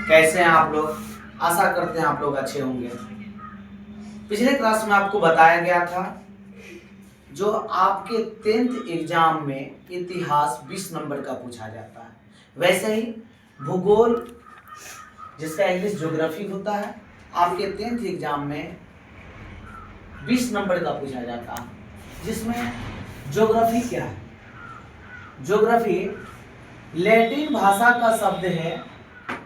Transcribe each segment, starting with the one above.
कैसे हैं आप लोग? आशा करते हैं आप लोग अच्छे होंगे। पिछले क्लास में आपको बताया गया था जो आपके 10th एग्जाम में इतिहास 20 नंबर का पूछा जाता है, वैसे ही भूगोल जिसका इंग्लिश ज्योग्राफी होता है आपके 10th एग्जाम में 20 नंबर का पूछा जाता है, जिसमें ज्योग्राफी क्या है? ज्योग्राफी लैटिन भाषा का शब्द है,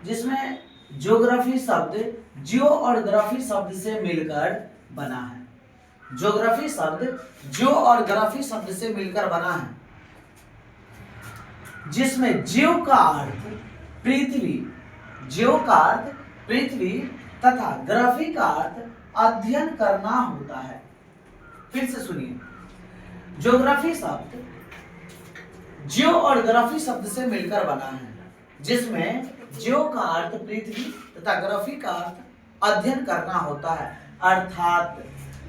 जिसमें ज्योग्राफी शब्द जियो और ग्राफी शब्द से मिलकर बना है। ज्योग्राफी शब्द जियो और ग्राफी शब्द से मिलकर बना है, जिसमें जियो का अर्थ पृथ्वी, जियो का अर्थ पृथ्वी तथा ग्राफी का अर्थ अध्ययन करना होता है। फिर से सुनिए, ज्योग्राफी शब्द जियो और ग्राफी शब्द से मिलकर बना है, जिसमें जियो का अर्थ पृथ्वी तथा ग्राफी का अर्थ अध्ययन करना होता है, अर्थात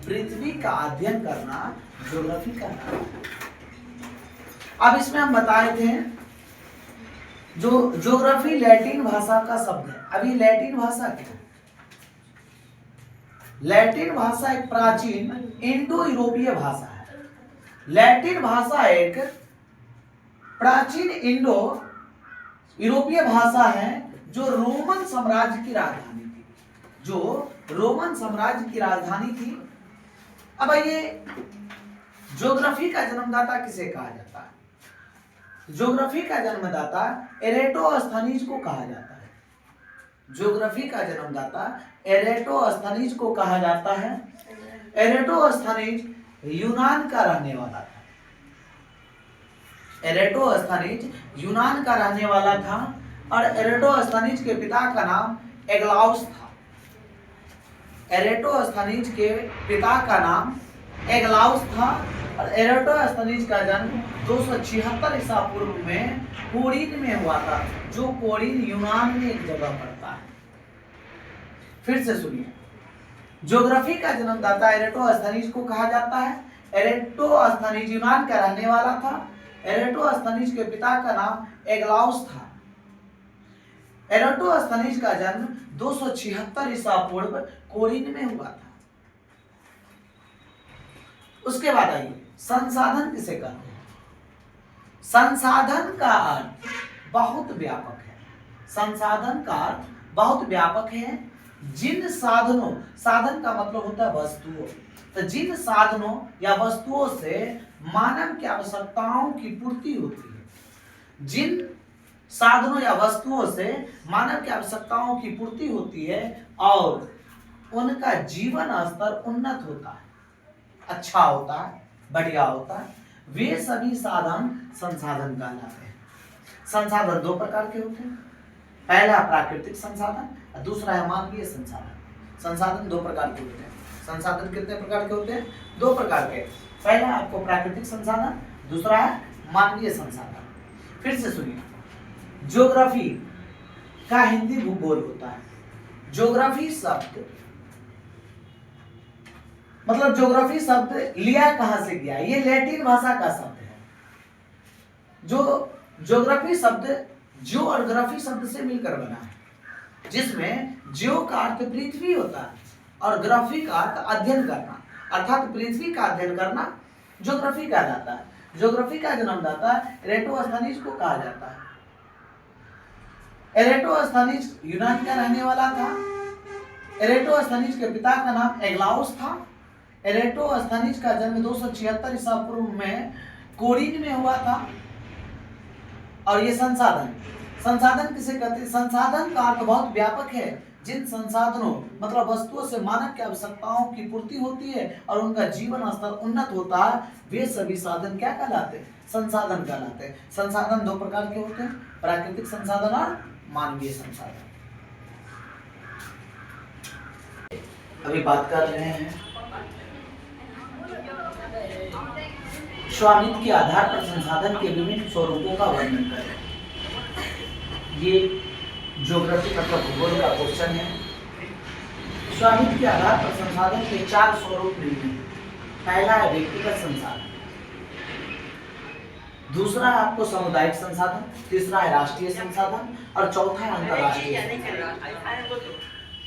पृथ्वी का अध्ययन करना ज्योग्राफी का नाम है। अब इसमें हम बताए थे जो ज्योग्राफी लैटिन भाषा का शब्द है। अभी लैटिन भाषा क्या है? लैटिन भाषा एक प्राचीन इंडो यूरोपीय भाषा है। लैटिन भाषा एक प्राचीन इंडो यूरोपीय भाषा है जो रोमन साम्राज्य की राजधानी थी, जो रोमन साम्राज्य की राजधानी थी। अब ये ज्योग्राफी का जन्मदाता किसे कहा जाता है? ज्योग्राफी का जन्मदाता एरेटोस्थनीज को कहा जाता है। ज्योग्राफी का जन्मदाता एरेटोस्थनीज को कहा जाता है। एरेटोस्थनीज यूनान का रहने वाला था। एरेटोस्थनीज यूनान का रहने वाला था और एरेटोस्थनीज के पिता का नाम एग्लाउस था। एरेटोस्थनीज के पिता का नाम एग्लाउस था और एरेटोस्थनीज का जन्म 276 ईसा पूर्व में कोरिन में हुआ था, जो कोरिन यूनान में एक जगह पड़ता है। फिर से सुनिए, ज्योग्राफी का जन्मदाता एरेटोस्थनीज को कहा जाता है। एरेटोस्थनीज यूनान का रहने वाला था। एरेटोस्थनीज के पिता का नाम एग्लाउस था। एरेटोस्थनीज का जन्म 276 ईसा पूर्व कोरिन में हुआ था। उसके बाद आइए, संसाधन किसे कहते हैं? संसाधन का अर्थ बहुत व्यापक है। संसाधन का अर्थ बहुत व्यापक है। जिन साधनों, साधन का मतलब होता है वस्तुओं, तो जिन साधनों या वस्तुओं से मानव की आवश्यकताओं की पूर्ति होती है, जिन साधनों या वस्तुओं से मानव की आवश्यकताओं की पूर्ति होती है और उनका जीवन स्तर उन्नत होता है, अच्छा होता है, बढ़िया होता है, वे सभी साधन संसाधन कहलाते हैं। संसाधन दो प्रकार के होते हैं। पहला प्राकृतिक संसाधन और दूसरा है मानवीय संसाधन। संसाधन दो प्रकार के होते हैं। संसाधन कितने प्रकार के होते हैं? दो प्रकार के। पहला आपको प्राकृतिक संसाधन, दूसरा है मानवीय संसाधन। फिर से सुनिए, ज्योग्राफी का हिंदी भूगोल होता है। ज्योग्राफी शब्द मतलब ज्योग्राफी शब्द लिया कहां से गया? ये लैटिन भाषा का शब्द है। जो ज्योग्राफी शब्द जियो और ग्राफी शब्द से मिलकर बना है, जिसमें जियो का अर्थ पृथ्वी होता है और ग्राफी का अर्थ अध्ययन करना, अर्थात पृथ्वी का अध्ययन करना ज्योग्राफी कहा जाता है। ज्योग्राफी का जन्मदाता एरेटोस्थनीज को कहा जाता है। एरेटोस्थनीज यूनान का रहने वाला था। एरेटोस्थनीज के पिता का नाम एग्लाउस था। एरेटोस्थनीज का जन्म 276 ईसा पूर्व में कोरिन में हुआ था। और ये संसाधन, संसाधन किसे कहते हैं? संसाधन का अर्थ बहुत व्यापक है। जिन संसाधनों मतलब वस्तुओं से मानव की आवश्यकताओं की पूर्ति होती है और उनका जीवन स्तर उन्नत होता है, वे सभी साधन क्या कहलाते हैं? संसाधन कहलाते हैं। संसाधन दो प्रकार के होते हैं, प्राकृतिक संसाधन और मानवीय संसाधन। अभी बात कर रहे हैं स्वामित्व के आधार पर संसाधन के विभिन्न स्वरूपों का वर्णन करें। ये ज्योग्राफी मतलब भूगोल का क्वेश्चन है। स्वामित्व के आधार पर संसाधन के 4 स्वरूप निम्न हैं। पहला है व्यक्तिगत संसाधन। दूसरा है आपको सामुदायिक संसाधन, तीसरा है राष्ट्रीय संसाधन और चौथा है अंतरराष्ट्रीय संसाधन।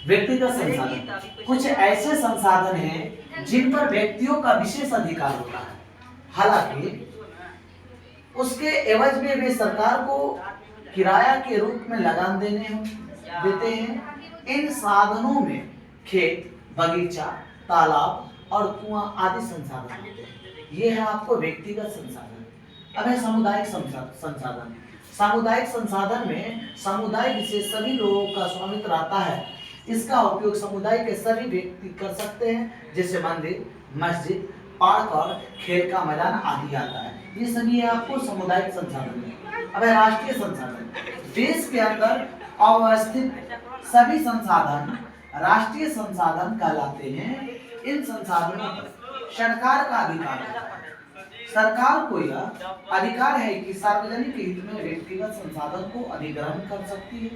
व्यक्तिगत संसाधन कुछ ऐसे संसाधन हैं जिन पर व्यक्तियों का विशेष अधिकार होता है, हालांकि उसके एवज में वे सरकार को किराया के रूप में लगान देते हैं। इन साधनों में खेत, बगीचा, तालाब और कुआं आदि संसाधन होते हैं। ये है आपको व्यक्तिगत संसाधन। अब है सामुदायिक संसाधन। सामुदायिक संसाधन में समुदाय से सभी लोगों का स्वामित्व रहता है। इसका उपयोग समुदाय के सभी व्यक्ति कर सकते हैं, जैसे मंदिर, मस्जिद, पार्क और खेल का मैदान आदि आता है। ये सभी है आपको सामुदायिक संसाधन। अब है राष्ट्रीय संसाधन। देश के अंदर अवस्थित सभी संसाधन राष्ट्रीय संसाधन कहलाते हैं। इन संसाधनों पर सरकार का अधिकार है। सरकार को यह अधिकार है कि सार्वजनिक हित में व्यक्तिगत संसाधन को अधिग्रहण कर सकती है,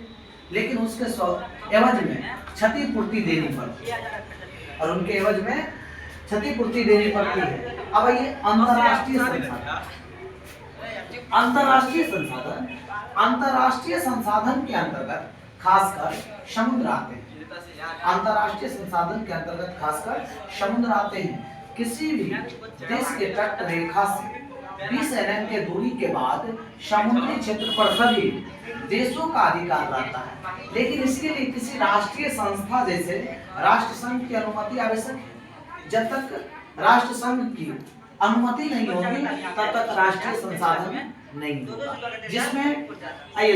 लेकिन उसके एवज में क्षतिपूर्ति देनी पड़ती है और उनके एवज में क्षतिपूर्ति देनी पड़ती है। अब ये अंतरराष्ट्रीय संसाधन। अंतरराष्ट्रीय संसाधन के अंतर्गत खासकर समुद्र आते हैं। अंतरराष्ट्रीय संसाधन के अंतर्गत खासकर समुद्र आते हैं। किसी भी देश के तट रेखा से 20 nm के दूरी के बाद समुद्री क्षेत्र पर सभी देशों का अधिकार रहता है, लेकिन इसके लिए किसी राष्ट्रीय संस्था जैसे राष्ट्र संघ की अनुमति आवश्यक है। जब तक राष्ट्र संघ की अनुमति नहीं होगी तब तक राष्ट्रीय संसाधन नहीं होगा, जिसमें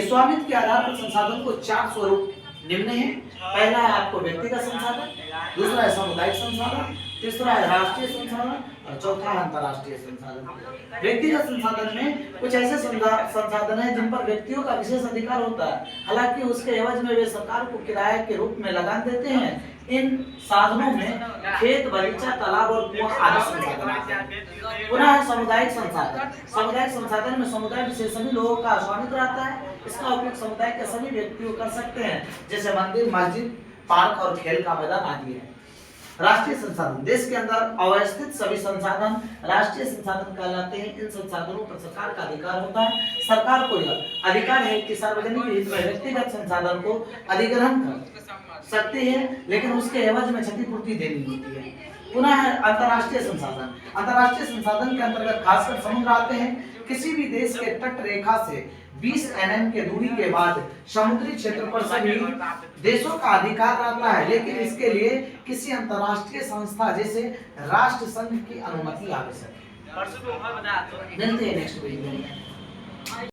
स्वामित्व के आधार पर संसाधन को 4 स्वरूप निम्न है। पहला है आपको व्यक्तिगत संसाधन, दूसरा है सामुदायिक संसाधन, तीसरा है राष्ट्रीय संसाधन और चौथा है अंतरराष्ट्रीय संसाधन। व्यक्तिगत संसाधन में कुछ ऐसे संसाधन हैं जिन पर व्यक्तियों का विशेष अधिकार होता है, हालांकि उसके एवज में वे सरकार को किराए के रूप में लगान देते हैं। इन साधनों में खेत, बगीचा, तालाब और कुआं आदि संसाधन आते हैं। पुनः है सामुदायिक संसाधन। सामुदायिक संसाधन में समुदाय से सभी लोगों का स्वामित्व रहता है। इसका उपयोग समुदाय के सभी व्यक्तियों कर सकते हैं, जैसे मंदिर, मस्जिद, पार्क और खेल का मैदान आदि है। राष्ट्रीय संसाधन देश के अंदर अवस्थित सभी संसाधन राष्ट्रीय संसाधन कहलाते हैं। इन संसाधनों पर सरकार का अधिकार होता है। सरकार को यह अधिकार है कि सार्वजनिक हित में व्यक्तिगत संसाधन को अधिग्रहण कर सकती है, लेकिन उसके एवज में क्षतिपूर्ति देनी होती है। पुनः है अंतरराष्ट्रीय संसाधन। अंतरराष्ट्रीय संसाधन के अंतर्गत खासकर समुद्र आते हैं। किसी भी देश के तट रेखा से 20 nm के दूरी के बाद समुद्री क्षेत्र पर सभी देशों का अधिकार रहता है, लेकिन इसके लिए किसी अंतरराष्ट्रीय संस्था जैसे राष्ट्र संघ की अनुमति आवश्यक है। मिलते हैं नेक्स्ट वीडियो में।